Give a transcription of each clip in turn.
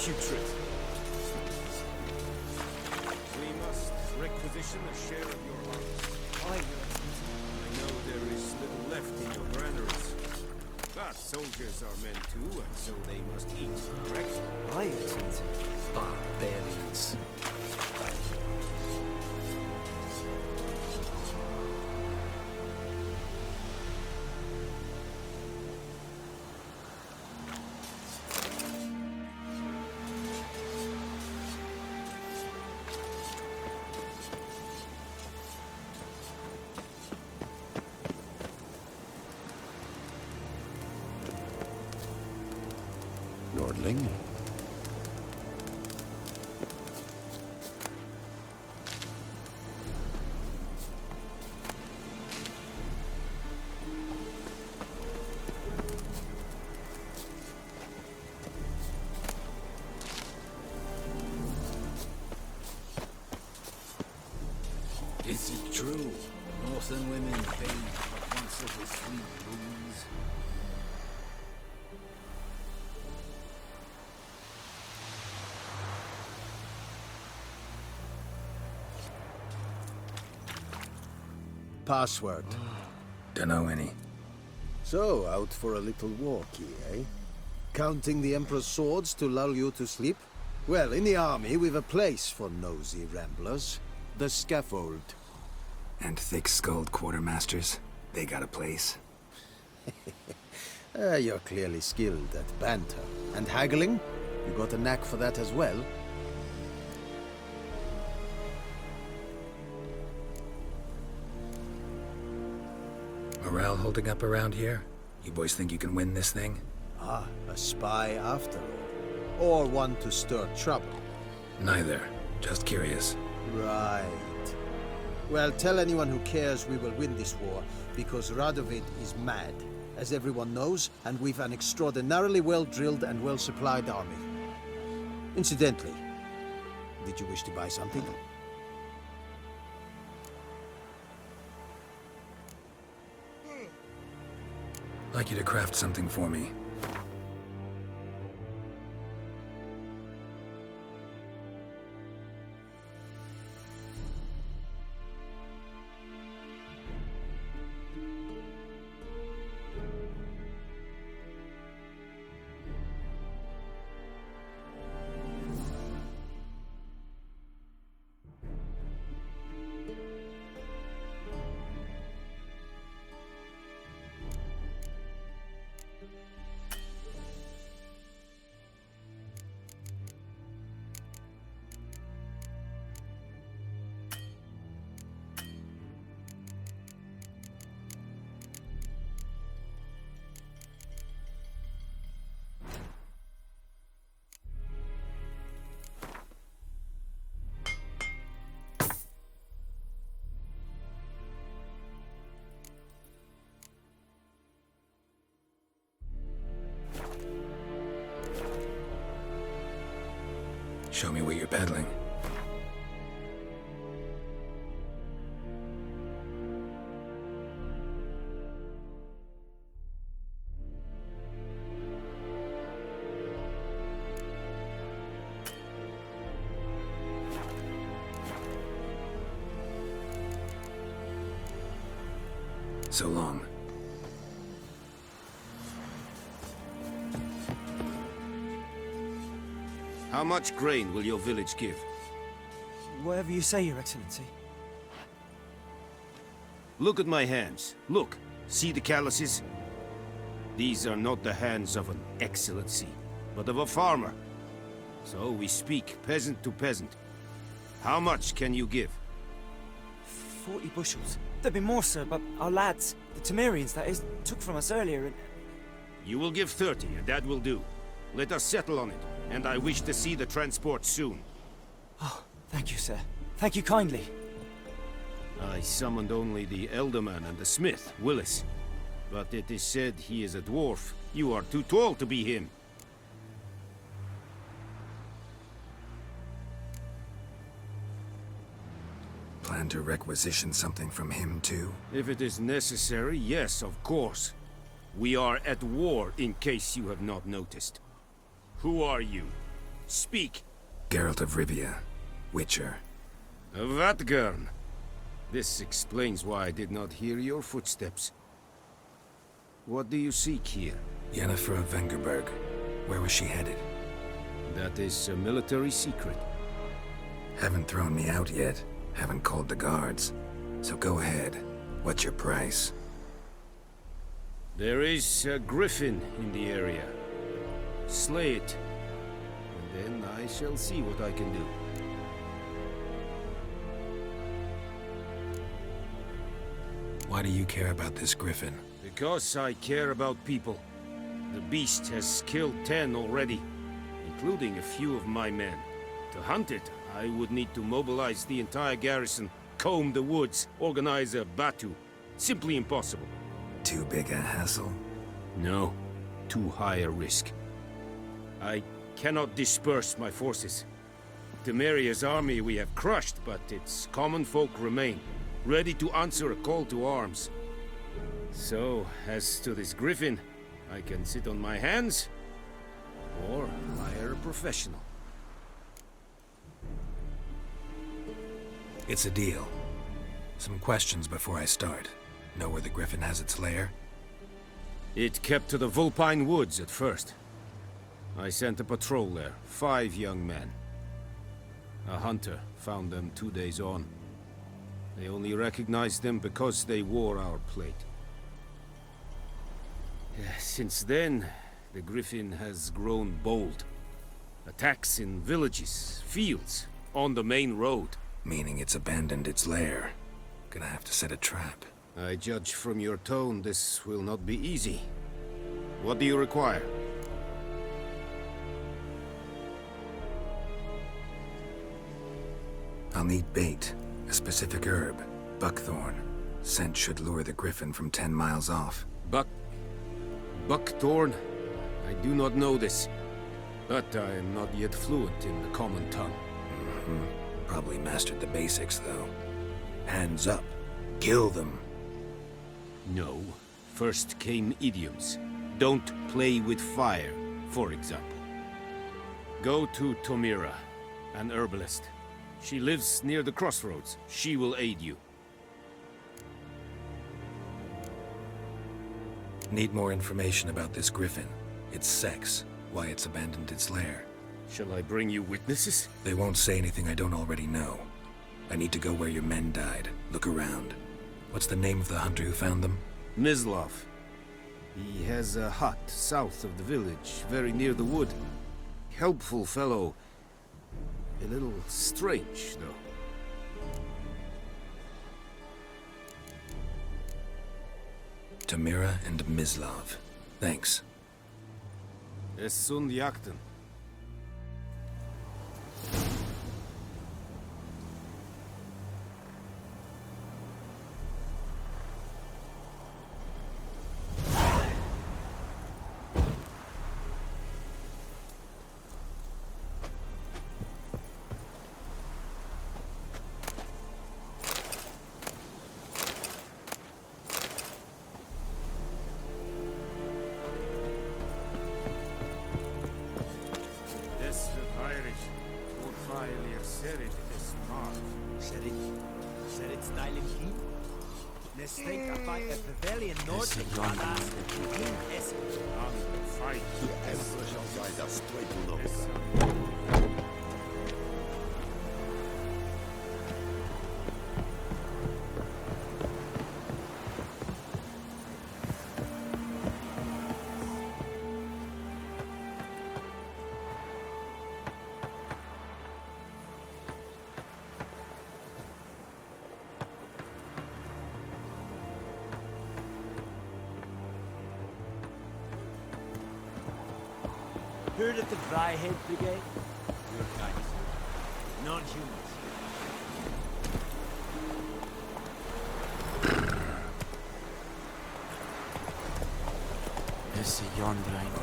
putrid. We must requisition a share of your harvest. I know there is little left in your granaries. But soldiers are men too, and so they must eat, correct? Aye, Excellency. Barbarians. Lordling? Is it true? Northern women paid but once of the sweet looms? Password. Dunno any. So, out for a little walkie, eh? Counting the Emperor's swords to lull you to sleep? Well, in the army, we've a place for nosy ramblers. The scaffold. And thick-skulled quartermasters? They got a place? You're clearly skilled at banter. And haggling? You got a knack for that as well? Morale holding up around here? You boys think you can win this thing? Ah, a spy after all. Or one to stir trouble. Neither. Just curious. Right. Well, tell anyone who cares we will win this war, because Radovid is mad, as everyone knows, and we've an extraordinarily well-drilled and well-supplied army. Incidentally, did you wish to buy something? Like you to craft something for me. Show me what you're peddling. So long. How much grain will your village give? Whatever you say, Your Excellency. Look at my hands. Look. See the calluses? These are not the hands of an excellency, but of a farmer. So we speak peasant to peasant. How much can you give? 40 bushels. There'd be more, sir, but our lads, the Temerians, that is, took from us earlier and... You will give 30, and that will do. Let us settle on it, and I wish to see the transport soon. Oh, thank you, sir. Thank you kindly. I summoned only the Elderman and the smith, Willis. But it is said he is a dwarf. You are too tall to be him. Plan to requisition something from him, too? If it is necessary, yes, of course. We are at war, in case you have not noticed. Who are you? Speak. Geralt of Rivia, Witcher. Vatgern. This explains why I did not hear your footsteps. What do you seek here? Yennefer of Vengerberg. Where was she headed? That is a military secret. Haven't thrown me out yet. Haven't called the guards. So go ahead. What's your price? There is a griffin in the area. Slay it, and then I shall see what I can do. Why do you care about this griffin? Because I care about people. The beast has killed 10 already, including a few of my men. To hunt it, I would need to mobilize the entire garrison, comb the woods, organize a batu. Simply impossible. Too big a hassle? No, too high a risk. I cannot disperse my forces. Temeria's army we have crushed, but its common folk remain, ready to answer a call to arms. So, as to this griffin, I can sit on my hands, or hire a professional. It's a deal. Some questions before I start. Know where the griffin has its lair? It kept to the Vulpine Woods at first. I sent a patrol there, 5 young men. A hunter found them 2 days on. They only recognized them because they wore our plate. Since then, the griffin has grown bold. Attacks in villages, fields, on the main road. Meaning it's abandoned its lair. Gonna have to set a trap. I judge from your tone this will not be easy. What do you require? I'll need bait. A specific herb. Buckthorn. Scent should lure the griffin from 10 miles off. Buckthorn? I do not know this. But I am not yet fluent in the common tongue. Probably mastered the basics, though. Hands up. Kill them. No. First came idioms. Don't play with fire, for example. Go to Tomira, an herbalist. She lives near the crossroads. She will aid you. Need more information about this griffin. Its sex. Why it's abandoned its lair. Shall I bring you witnesses? They won't say anything I don't already know. I need to go where your men died. Look around. What's the name of the hunter who found them? Mislav. He has a hut south of the village, very near the wood. Helpful fellow. A little strange, though. Tamira and Mislav. Thanks. Es sunt jakten. Heard of the Dryhead Brigade? Your kind. Non-humans. This is yonder ain't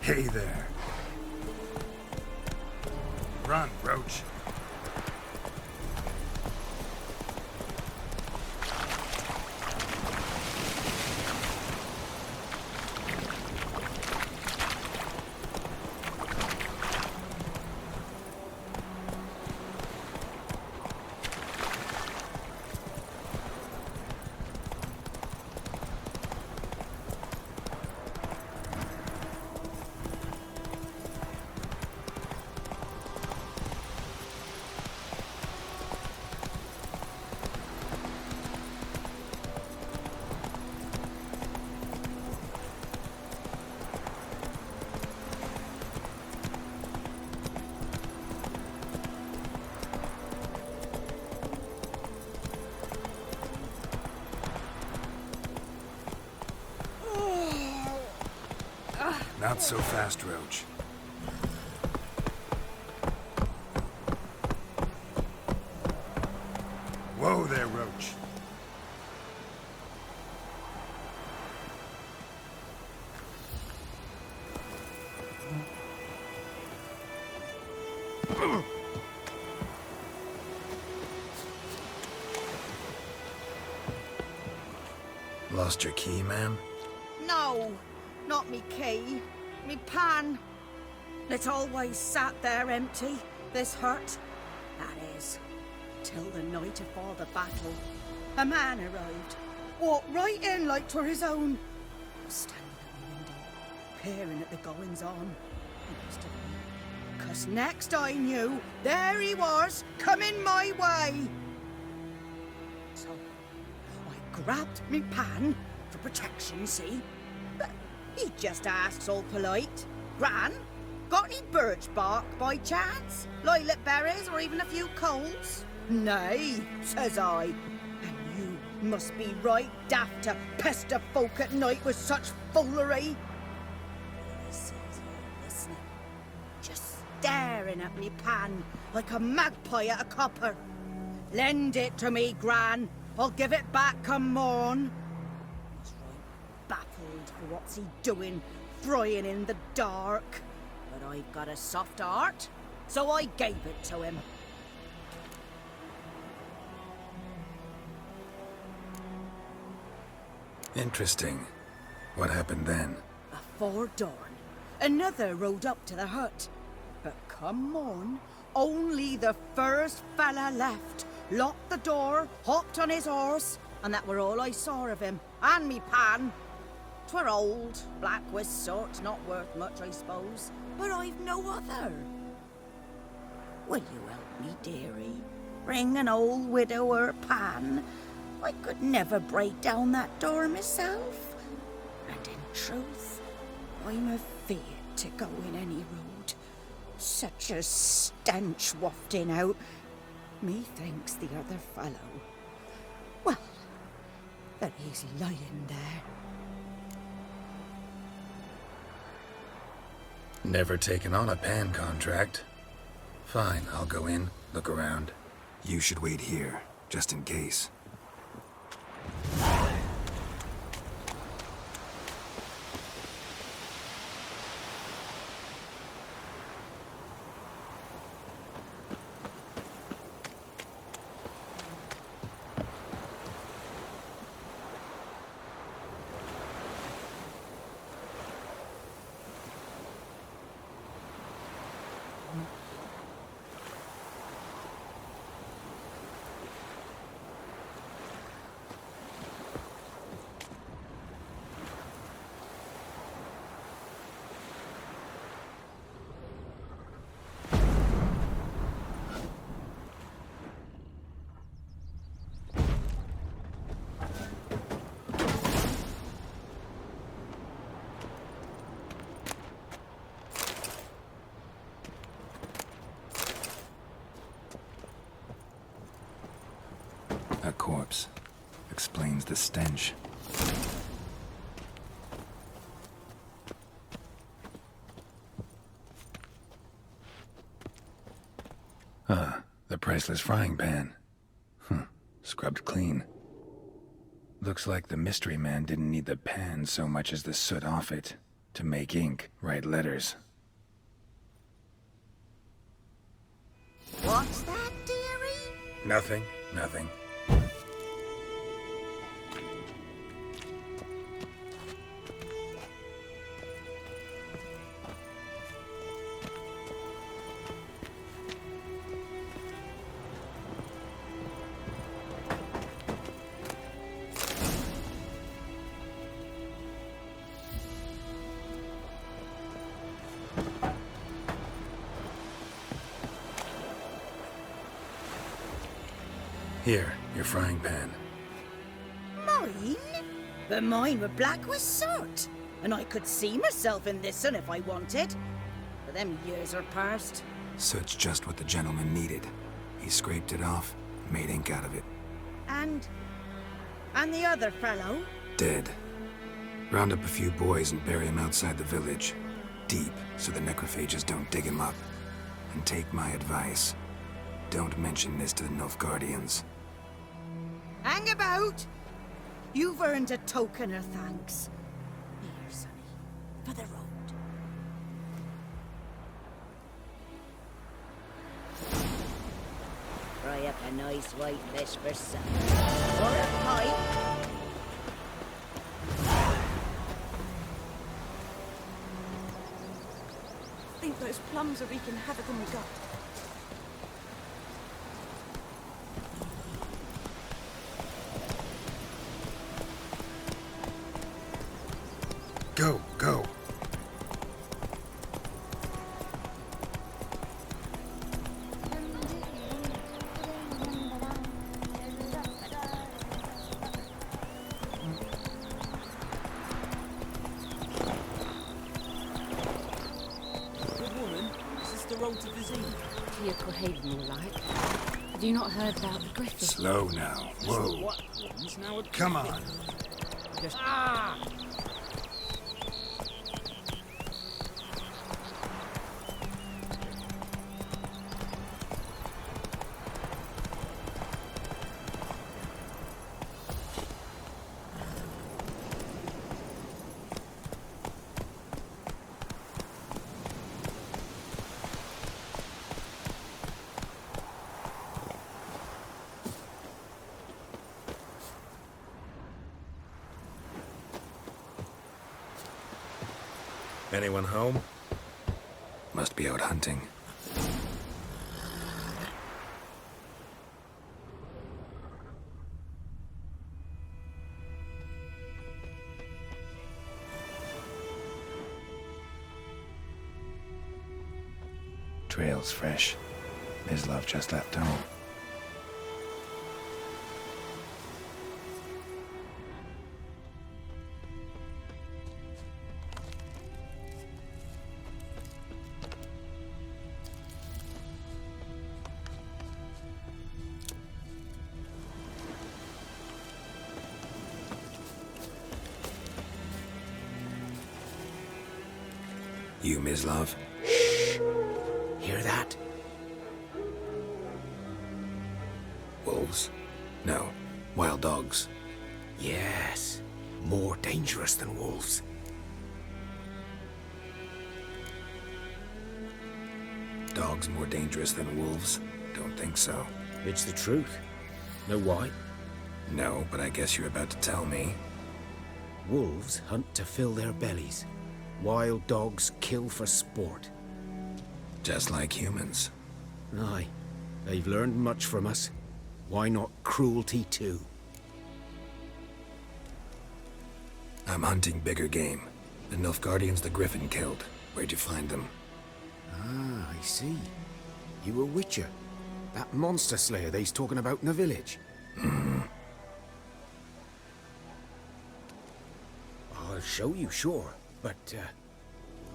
Hey there. Run, Roach. Not so fast, Roach. Whoa there, Roach. Lost your key, ma'am? No, not me key. Me pan. It always sat there empty, this hut. That is, till the night afore the battle. A man arrived, walked right in like 'twere his own. Was standing at the window, peering at the goings-on. He must have been. 'Cause next I knew, there he was, coming my way. So, I grabbed me pan for protection, see? But he just asks all polite. Gran, got any birch bark by chance? Lilac berries or even a few coals? Nay, says I. And you must be right daft to pester folk at night with such foolery. He says you're listening, just staring at me pan like a magpie at a copper. Lend it to me, Gran. I'll give it back come morn. He's right baffled for what's he doing, frying in the dark. But I've got a soft heart, so I gave it to him. Interesting. What happened then? Afore dawn, another rode up to the hut. But come morn, only the first fella left. Locked the door, hopped on his horse, and that were all I saw of him. And me pan. 'Twere old, black with sort, not worth much, I suppose. But I've no other. Will you help me, dearie? Bring an old widower pan. I could never break down that door myself. And in truth, I'm afeard to go in any road. Such a stench wafting out. Methinks the other fellow. Well, that he's lying there. Never taken on a pan contract. Fine, I'll go in, look around. You should wait here, just in case. A corpse. Explains the stench. The priceless frying pan. Scrubbed clean. Looks like the mystery man didn't need the pan so much as the soot off it to make ink, write letters. What's that, dearie? Nothing. Here, your frying pan. Mine? But mine were black with soot. And I could see myself in this one if I wanted. But them years are past. Soot's just what the gentleman needed. He scraped it off, made ink out of it. And the other fellow? Dead. Round up a few boys and bury him outside the village. deep so the necrophages don't dig him up. And take my advice. Don't mention this to the Nilfgaardians. Hang about! You've earned a token of thanks. Here, sonny, for the road. Fry up a nice white fish for supper. Or a pipe. I think those plums are wreaking havoc on the gut. Go, go. Good woman, is this the road to Vizine? Tia Cohaven, more like. Have you not heard about the griffin? Slow now. Whoa. What ones now? Come on. Anyone home? Must be out hunting. Trail's fresh. Mislav just left home. You, Mislav? Shh! Hear that? Wolves? No. Wild dogs. Yes. More dangerous than wolves. Dogs more dangerous than wolves? Don't think so. It's the truth. Know why? No, but I guess you're about to tell me. Wolves hunt to fill their bellies. Wild dogs kill for sport. Just like humans. Aye. They've learned much from us. Why not cruelty too? I'm hunting bigger game. The Nilfgaardians the Griffin killed. Where'd you find them? Ah, I see. You a witcher. That monster slayer they's talking about in the village. I'll show you, sure. But,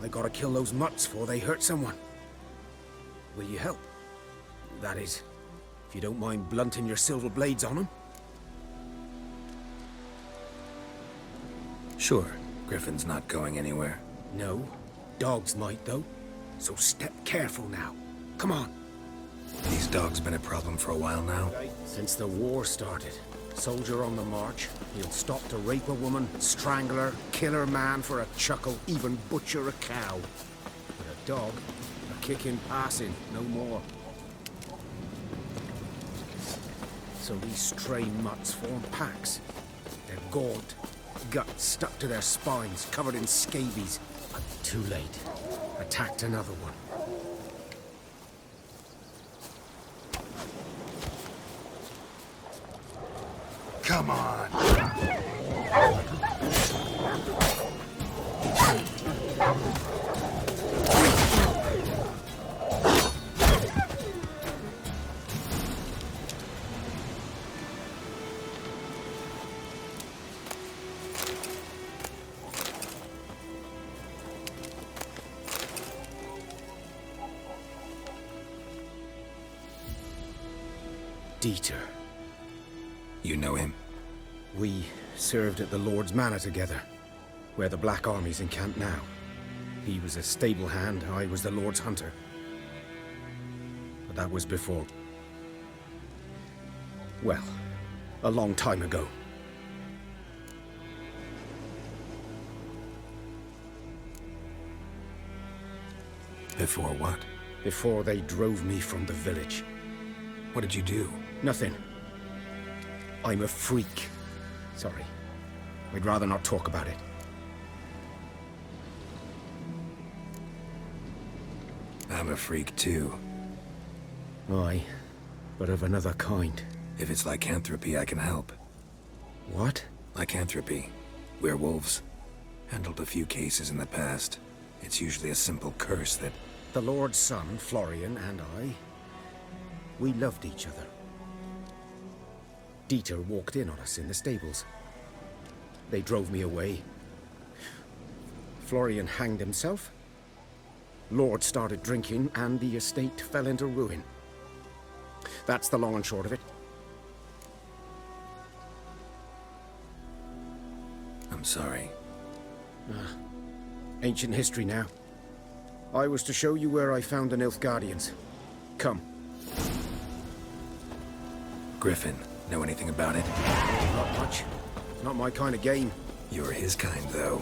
I gotta kill those mutts before they hurt someone. Will you help? That is, if you don't mind blunting your silver blades on them. Sure. Griffin's not going anywhere. No. Dogs might, though. So step careful now. Come on. These dogs been a problem for a while now. Since the war started. Soldier on the march. He'll stop to rape a woman, strangle her, kill her man for a chuckle, even butcher a cow. But a dog, a kick in passing, no more. So these stray mutts form packs. They're gaunt, guts stuck to their spines, covered in scabies. But too late. Attacked another one. Come on. Dieter. You know him? We served at the Lord's Manor together, where the Black Army's encamped now. He was a stable hand, I was the Lord's hunter. But that was before... well, a long time ago. Before what? Before they drove me from the village. What did you do? Nothing. I'm a freak. Sorry. I'd rather not talk about it. I'm a freak too. Aye, but of another kind. If it's lycanthropy, I can help. What? Lycanthropy. Werewolves. Handled a few cases in the past. It's usually a simple curse that... The Lord's son, Florian, and I... we loved each other. Dieter walked in on us in the stables. They drove me away. Florian hanged himself. Lord started drinking, and the estate fell into ruin. That's the long and short of it. I'm sorry. Ancient history now. I was to show you where I found the Nilfgaardians. Come. Griffin, know anything about it? Not much. Not my kind of game. You're his kind, though.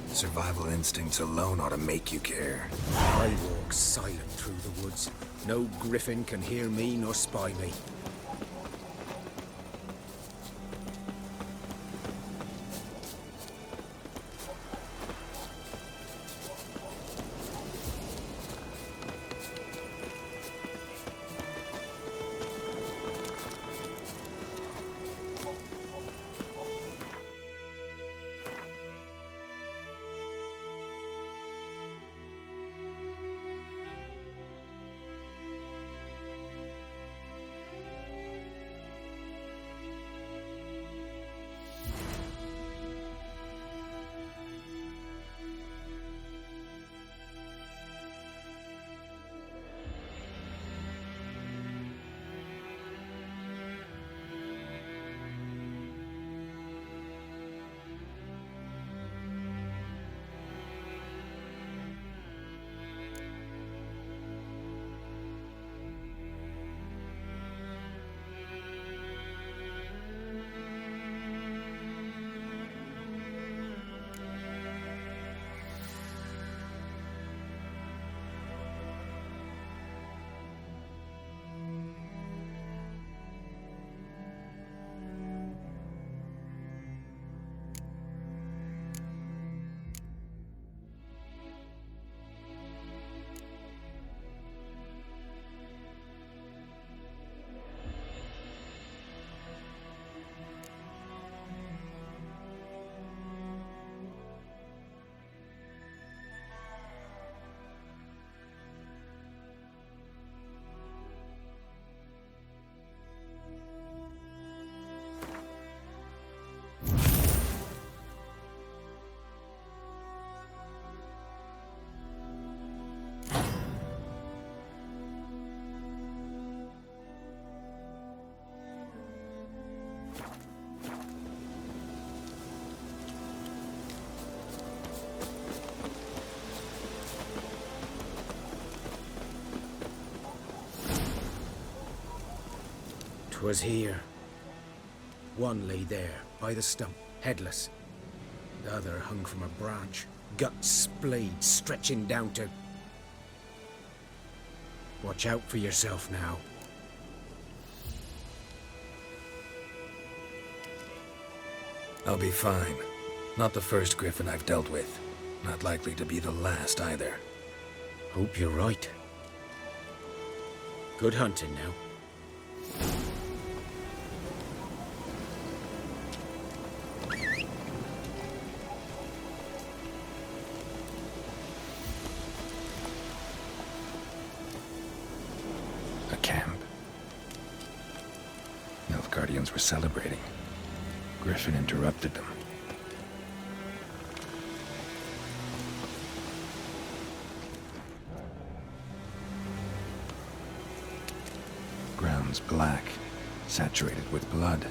Survival instincts alone ought to make you care. I walk silent through the woods. No griffin can hear me nor spy me. Was here. One lay there, by the stump, headless. The other hung from a branch, guts splayed, stretching down to... Watch out for yourself now. I'll be fine. Not the first griffin I've dealt with. Not likely to be the last either. Hope you're right. Good hunting now. Nilfgaardians were celebrating. Griffin interrupted them. Ground's black, saturated with blood.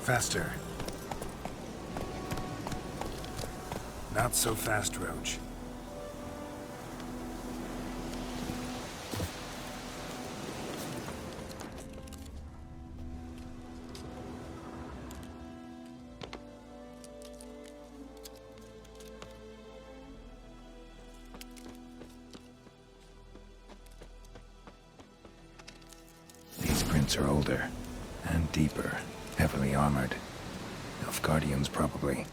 Faster. Not so fast, Roach. These prints are older and deeper, heavily armored. Nilfgaardians, probably.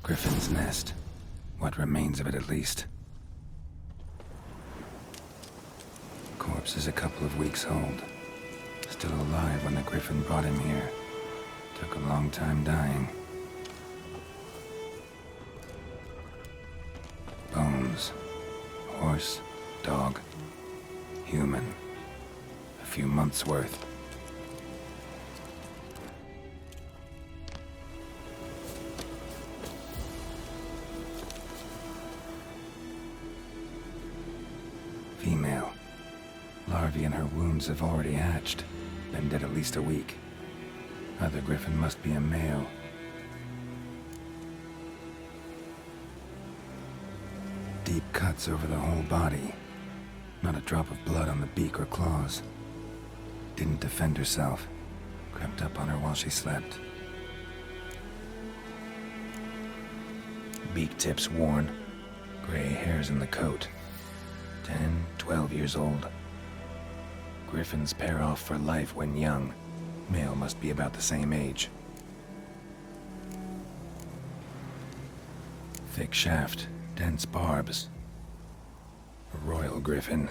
Griffin's nest. What remains of it, at least. Corpse is a couple of weeks old. Still alive when the Griffin brought him here. Took a long time dying. Bones. Horse, dog, human. A few months' worth. Female. Larvae in her wounds have already hatched. Been dead at least a week. Other Griffin must be a male. Deep cuts over the whole body. Not a drop of blood on the beak or claws. Didn't defend herself. Crept up on her while she slept. Beak tips worn. Gray hairs in the coat. 10, 12 years old. Griffins pair off for life when young. Male must be about the same age. Thick shaft, dense barbs. A royal griffin.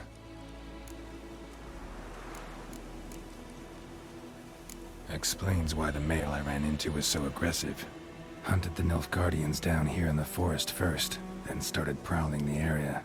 Explains why the male I ran into was so aggressive. Hunted the Nilfgaardians down here in the forest first, then started prowling the area.